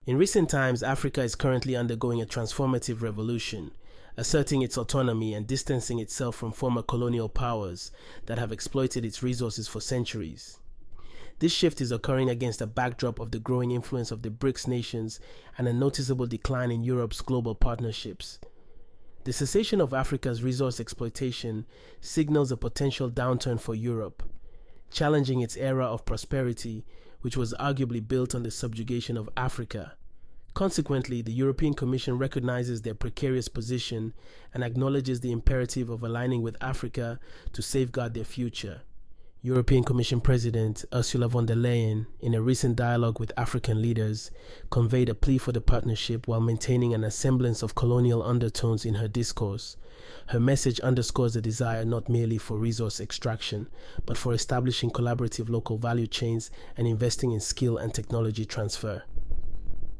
In recent times, Africa is currently undergoing a transformative revolution, asserting its autonomy and distancing itself from former colonial powers that have exploited its resources for centuries. This shift is occurring against a backdrop of the growing influence of the BRICS nations and a noticeable decline in Europe's global partnerships. The cessation of Africa's resource exploitation signals a potential downturn for Europe, challenging its era of prosperity, which was arguably built on the subjugation of Africa. Consequently, the European Commission recognizes their precarious position and acknowledges the imperative of aligning with Africa to safeguard their future. European Commission President Ursula Von Der Leyen, in a recent dialogue with African leaders, conveyed a plea for the partnership while maintaining an assemblance of colonial undertones in her discourse. Her message underscores the desire not merely for resource extraction, but for establishing collaborative local value chains and investing in skill and technology transfer.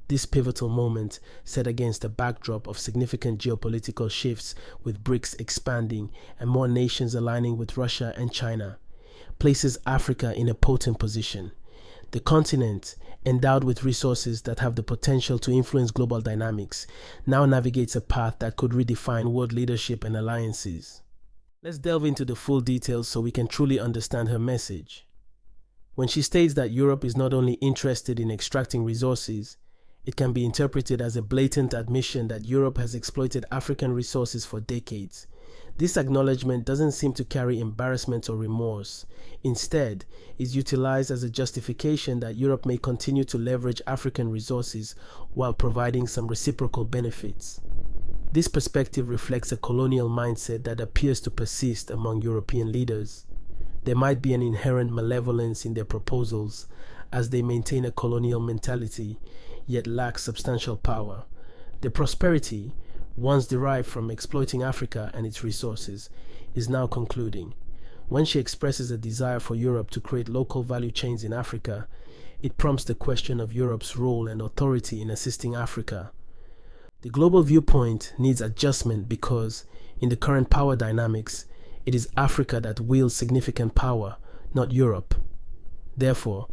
This pivotal moment, set against a backdrop of significant geopolitical shifts with BRICS expanding and more nations aligning with Russia and China, places Africa in a potent position. The continent, endowed with resources that have the potential to influence global dynamics, now navigates a path that could redefine world leadership and alliances. Let's delve into the full details so we can truly understand her message. When she states that Europe is not only interested in extracting resources, it can be interpreted as a blatant admission that Europe has exploited African resources for decades. This acknowledgement doesn't seem to carry embarrassment or remorse. Instead, it's utilized as a justification that Europe may continue to leverage African resources while providing some reciprocal benefits. This perspective reflects a colonial mindset that appears to persist among European leaders. There might be an inherent malevolence in their proposals, as they maintain a colonial mentality, yet lack substantial power. The prosperity, once derived from exploiting Africa and its resources, is now concluding. When she expresses a desire for Europe to create local value chains in Africa, it prompts the question of Europe's role and authority in assisting Africa. The global viewpoint needs adjustment because, in the current power dynamics, it is Africa that wields significant power, not Europe. Therefore,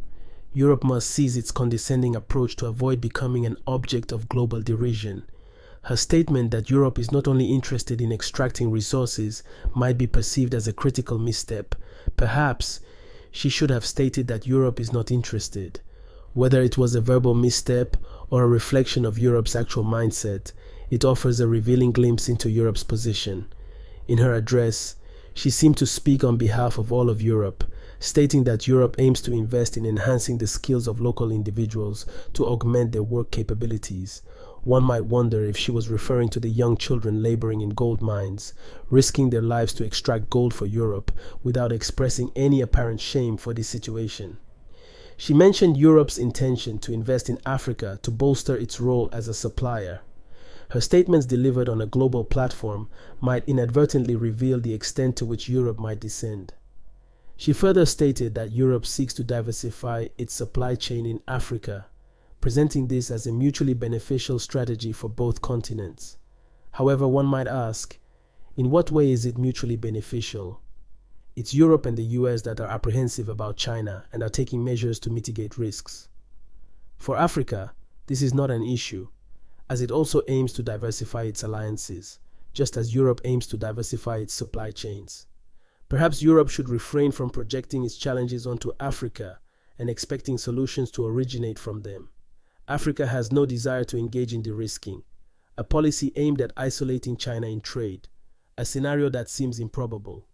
Europe must cease its condescending approach to avoid becoming an object of global derision. Her statement that Europe is not only interested in extracting resources might be perceived as a critical misstep. Perhaps she should have stated that Europe is not interested. Whether it was a verbal misstep or a reflection of Europe's actual mindset, it offers a revealing glimpse into Europe's position. In her address, she seemed to speak on behalf of all of Europe, stating that Europe aims to invest in enhancing the skills of local individuals to augment their work capabilities. One might wonder if she was referring to the young children laboring in gold mines, risking their lives to extract gold for Europe without expressing any apparent shame for this situation. She mentioned Europe's intention to invest in Africa to bolster its role as a supplier. Her statements delivered on a global platform might inadvertently reveal the extent to which Europe might descend. She further stated that Europe seeks to diversify its supply chain in Africa, presenting this as a mutually beneficial strategy for both continents. However, one might ask, in what way is it mutually beneficial? It's Europe and the US that are apprehensive about China and are taking measures to mitigate risks. For Africa, this is not an issue, as it also aims to diversify its alliances, just as Europe aims to diversify its supply chains. Perhaps Europe should refrain from projecting its challenges onto Africa and expecting solutions to originate from them. Africa has no desire to engage in de-risking, a policy aimed at isolating China in trade, a scenario that seems improbable.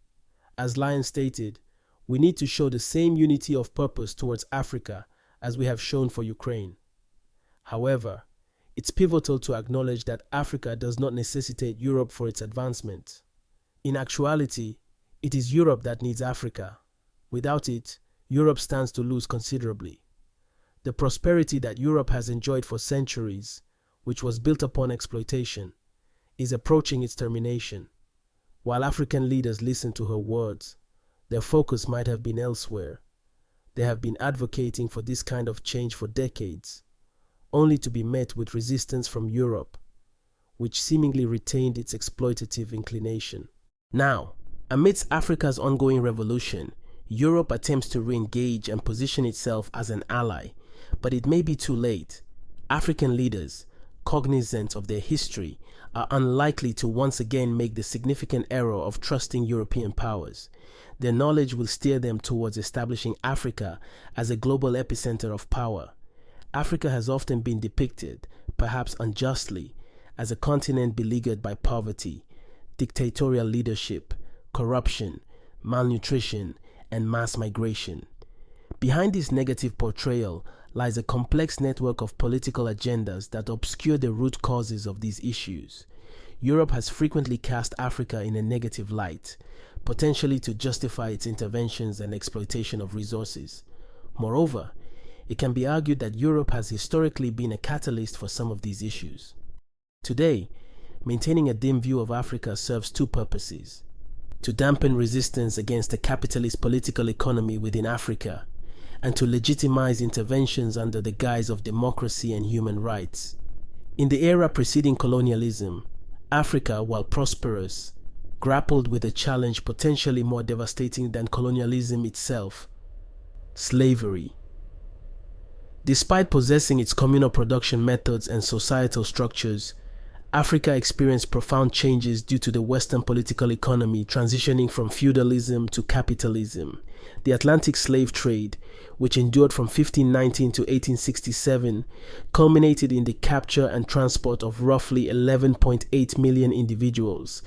As Leyen stated, we need to show the same unity of purpose towards Africa as we have shown for Ukraine. However, it's pivotal to acknowledge that Africa does not necessitate Europe for its advancement. In actuality, it is Europe that needs Africa. Without it, Europe stands to lose considerably. The prosperity that Europe has enjoyed for centuries, which was built upon exploitation, is approaching its termination. While African leaders listen to her words, their focus might have been elsewhere. They have been advocating for this kind of change for decades, only to be met with resistance from Europe, which seemingly retained its exploitative inclination. Now, amidst Africa's ongoing revolution, Europe attempts to re-engage and position itself as an ally, but it may be too late. African leaders, cognizant of their history, are unlikely to once again make the significant error of trusting European powers. Their knowledge will steer them towards establishing Africa as a global epicenter of power. Africa has often been depicted, perhaps unjustly, as a continent beleaguered by poverty, dictatorial leadership, corruption, malnutrition, and mass migration. Behind this negative portrayal lies a complex network of political agendas that obscure the root causes of these issues. Europe has frequently cast Africa in a negative light, potentially to justify its interventions and exploitation of resources. Moreover, it can be argued that Europe has historically been a catalyst for some of these issues. Today, maintaining a dim view of Africa serves two purposes: to dampen resistance against the capitalist political economy within Africa, and to legitimize interventions under the guise of democracy and human rights. In the era preceding colonialism, Africa, while prosperous, grappled with a challenge potentially more devastating than colonialism itself: slavery. Despite possessing its communal production methods and societal structures, Africa experienced profound changes due to the Western political economy transitioning from feudalism to capitalism. The Atlantic slave trade, which endured from 1519 to 1867, culminated in the capture and transport of roughly 11.8 million individuals,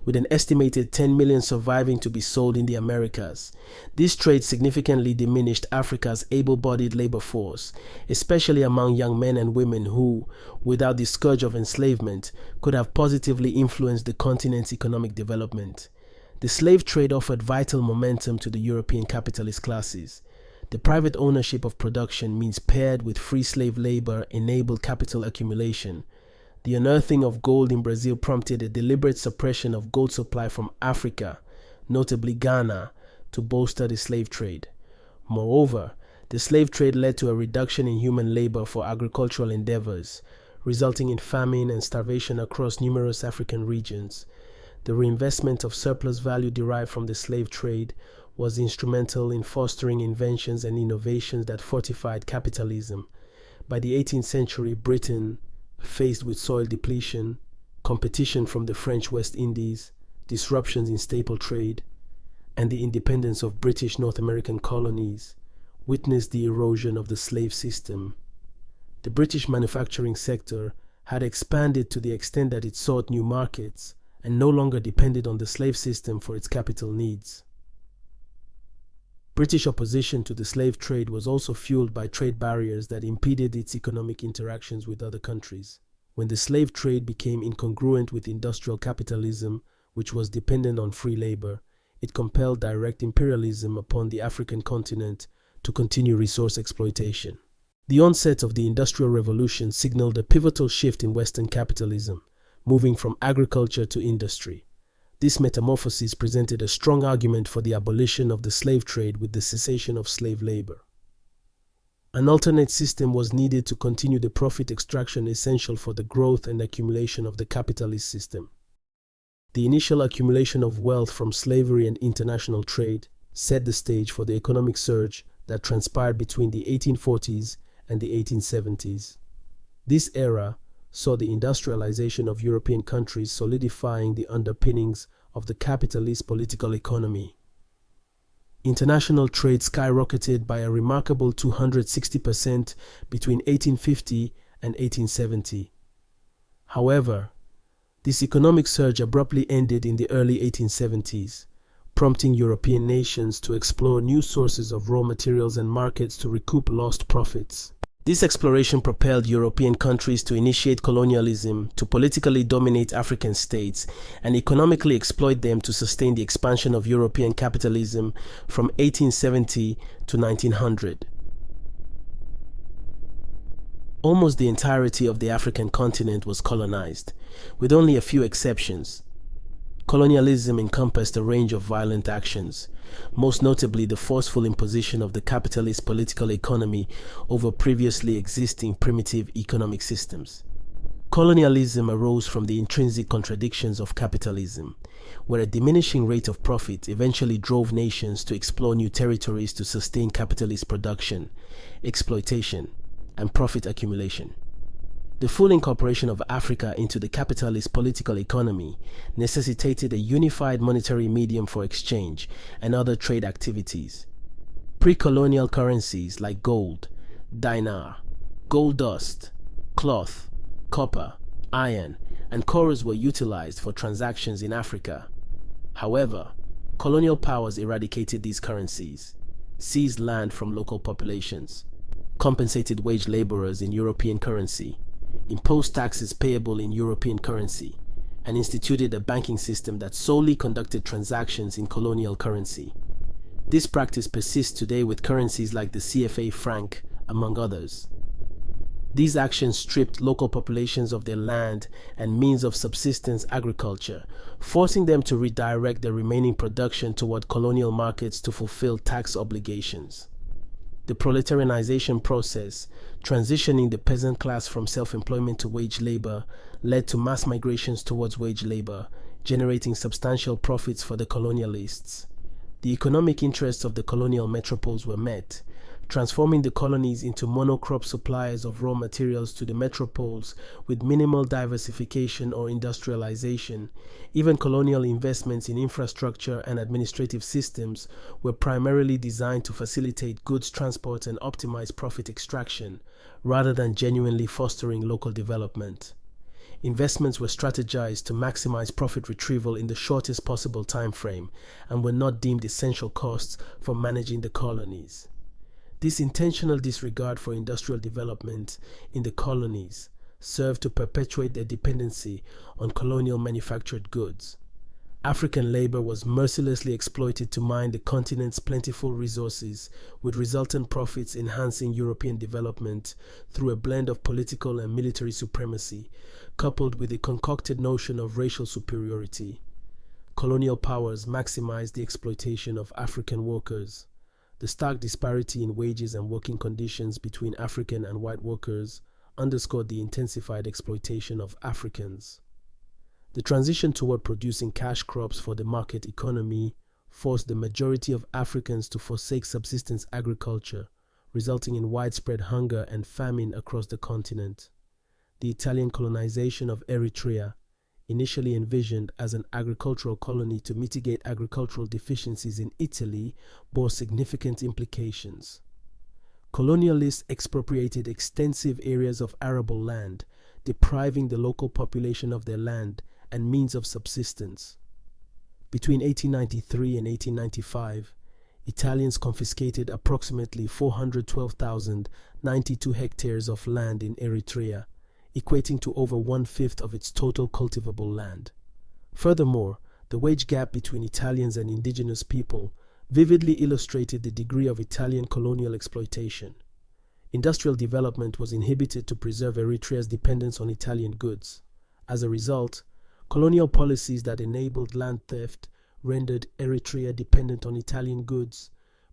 with an estimated 10 million surviving to be sold in the Americas. This trade significantly diminished Africa's able-bodied labor force, especially among young men and women who, without the scourge of enslavement, could have positively influenced the continent's economic development. The slave trade offered vital momentum to the European capitalist classes. The private ownership of production means paired with free slave labor enabled capital accumulation. The unearthing of gold in Brazil prompted a deliberate suppression of gold supply from Africa, notably Ghana, to bolster the slave trade. Moreover, the slave trade led to a reduction in human labor for agricultural endeavors, resulting in famine and starvation across numerous African regions. The reinvestment of surplus value derived from the slave trade was instrumental in fostering inventions and innovations that fortified capitalism. By the 18th century, Britain, faced with soil depletion, competition from the French West Indies, disruptions in staple trade, and the independence of British North American colonies, witnessed the erosion of the slave system. The British manufacturing sector had expanded to the extent that it sought new markets and no longer depended on the slave system for its capital needs. British opposition to the slave trade was also fueled by trade barriers that impeded its economic interactions with other countries. When the slave trade became incongruent with industrial capitalism, which was dependent on free labor, it compelled direct imperialism upon the African continent to continue resource exploitation. The onset of the Industrial Revolution signaled a pivotal shift in Western capitalism, moving from agriculture to industry. This metamorphosis presented a strong argument for the abolition of the slave trade with the cessation of slave labor. An alternate system was needed to continue the profit extraction essential for the growth and accumulation of the capitalist system. The initial accumulation of wealth from slavery and international trade set the stage for the economic surge that transpired between the 1840s and the 1870s. This era saw the industrialization of European countries solidifying the underpinnings of the capitalist political economy. International trade skyrocketed by a remarkable 260% between 1850 and 1870. However, this economic surge abruptly ended in the early 1870s, prompting European nations to explore new sources of raw materials and markets to recoup lost profits. This exploration propelled European countries to initiate colonialism, to politically dominate African states, and economically exploit them to sustain the expansion of European capitalism from 1870 to 1900. Almost the entirety of the African continent was colonized, with only a few exceptions. Colonialism encompassed a range of violent actions, most notably the forceful imposition of the capitalist political economy over previously existing primitive economic systems. Colonialism arose from the intrinsic contradictions of capitalism, where a diminishing rate of profit eventually drove nations to explore new territories to sustain capitalist production, exploitation, and profit accumulation. The full incorporation of Africa into the capitalist political economy necessitated a unified monetary medium for exchange and other trade activities. Pre-colonial currencies like gold, dinar, gold dust, cloth, copper, iron, and corals were utilized for transactions in Africa. However, colonial powers eradicated these currencies, seized land from local populations, compensated wage laborers in European currency, imposed taxes payable in European currency, and instituted a banking system that solely conducted transactions in colonial currency. This practice persists today with currencies like the CFA franc, among others. These actions stripped local populations of their land and means of subsistence agriculture, forcing them to redirect their remaining production toward colonial markets to fulfill tax obligations. The proletarianization process, transitioning the peasant class from self-employment to wage labor, led to mass migrations towards wage labor, generating substantial profits for the colonialists. The economic interests of the colonial metropoles were met, transforming the colonies into monocrop suppliers of raw materials to the metropoles with minimal diversification or industrialization. Even colonial investments in infrastructure and administrative systems were primarily designed to facilitate goods transport and optimize profit extraction, rather than genuinely fostering local development. Investments were strategized to maximize profit retrieval in the shortest possible time frame and were not deemed essential costs for managing the colonies. This intentional disregard for industrial development in the colonies served to perpetuate their dependency on colonial manufactured goods. African labor was mercilessly exploited to mine the continent's plentiful resources, with resultant profits enhancing European development through a blend of political and military supremacy, coupled with the concocted notion of racial superiority. Colonial powers maximized the exploitation of African workers. The stark disparity in wages and working conditions between African and white workers underscored the intensified exploitation of Africans. The transition toward producing cash crops for the market economy forced the majority of Africans to forsake subsistence agriculture, resulting in widespread hunger and famine across the continent. The Italian colonization of Eritrea, initially envisioned as an agricultural colony to mitigate agricultural deficiencies in Italy, bore significant implications. Colonialists expropriated extensive areas of arable land, depriving the local population of their land and means of subsistence. Between 1893 and 1895, Italians confiscated approximately 412,092 hectares of land in Eritrea, equating to over 1/5 of its total cultivable land. Furthermore, the wage gap between Italians and indigenous people vividly illustrated the degree of Italian colonial exploitation. Industrial development was inhibited to preserve Eritrea's dependence on Italian goods. As a result, colonial policies that enabled land theft rendered Eritrea dependent on Italian goods,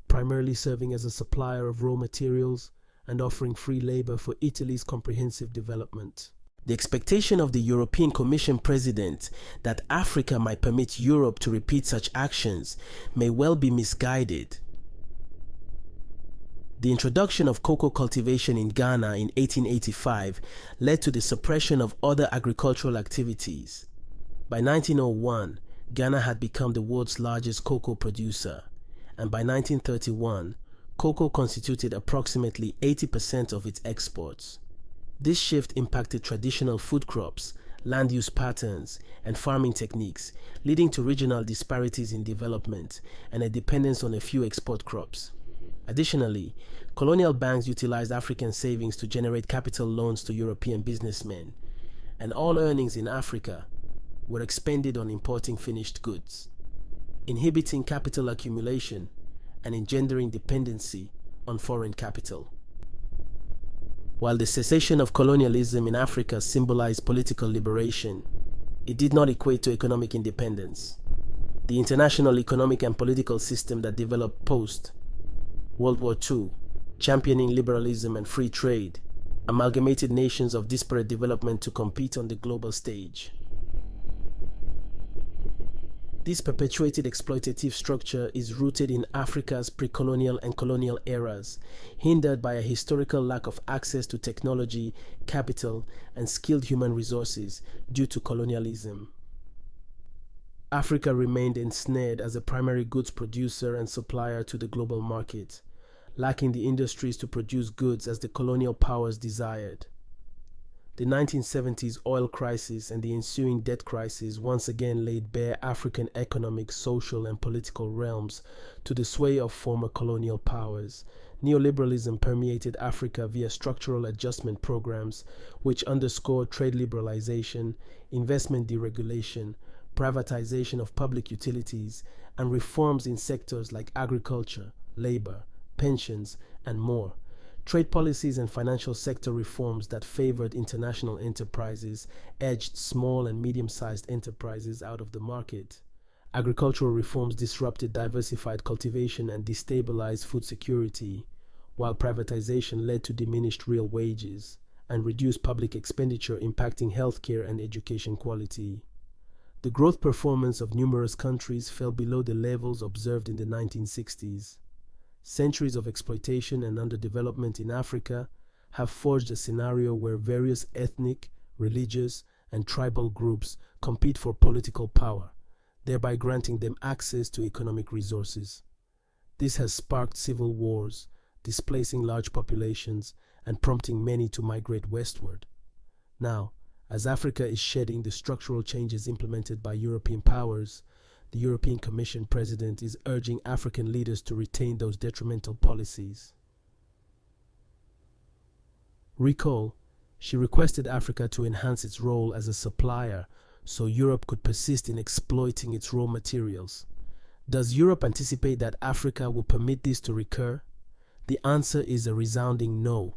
primarily serving as a supplier of raw materials and offering free labor for Italy's comprehensive development. The expectation of the European Commission President that Africa might permit Europe to repeat such actions may well be misguided. The introduction of cocoa cultivation in Ghana in 1885 led to the suppression of other agricultural activities. By 1901, Ghana had become the world's largest cocoa producer, and by 1931, cocoa constituted approximately 80% of its exports. This shift impacted traditional food crops, land use patterns, and farming techniques, leading to regional disparities in development and a dependence on a few export crops. Additionally, colonial banks utilized African savings to generate capital loans to European businessmen, and all earnings in Africa were expended on importing finished goods, inhibiting capital accumulation and engendering dependency on foreign capital. While the cessation of colonialism in Africa symbolized political liberation, it did not equate to economic independence. The international economic and political system that developed post-World War II, championing liberalism and free trade, amalgamated nations of disparate development to compete on the global stage. This perpetuated exploitative structure is rooted in Africa's pre-colonial and colonial eras, hindered by a historical lack of access to technology, capital, and skilled human resources due to colonialism. Africa remained ensnared as a primary goods producer and supplier to the global market, lacking the industries to produce goods as the colonial powers desired. The 1970s oil crisis and the ensuing debt crisis once again laid bare African economic, social, and political realms to the sway of former colonial powers. Neoliberalism permeated Africa via structural adjustment programs, which underscored trade liberalization, investment deregulation, privatization of public utilities, and reforms in sectors like agriculture, labor, pensions, and more. Trade policies and financial sector reforms that favored international enterprises edged small and medium-sized enterprises out of the market. Agricultural reforms disrupted diversified cultivation and destabilized food security, while privatization led to diminished real wages and reduced public expenditure impacting healthcare and education quality. The growth performance of numerous countries fell below the levels observed in the 1960s. Centuries of exploitation and underdevelopment in Africa have forged a scenario where various ethnic, religious, and tribal groups compete for political power, thereby granting them access to economic resources. This has sparked civil wars, displacing large populations and prompting many to migrate westward. Now, as Africa is shedding the structural changes implemented by European powers, the European Commission President is urging African leaders to retain those detrimental policies. Recall, she requested Africa to enhance its role as a supplier so Europe could persist in exploiting its raw materials. Does Europe anticipate that Africa will permit this to recur? The answer is a resounding no.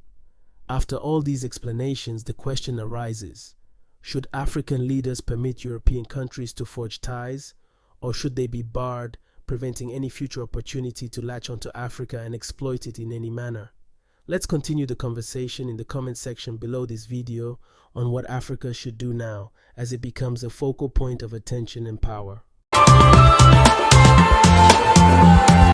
After all these explanations, the question arises: should African leaders permit European countries to forge ties, or should they be barred, preventing any future opportunity to latch onto Africa and exploit it in any manner? Let's continue the conversation in the comment section below this video on what Africa should do now as it becomes a focal point of attention and power.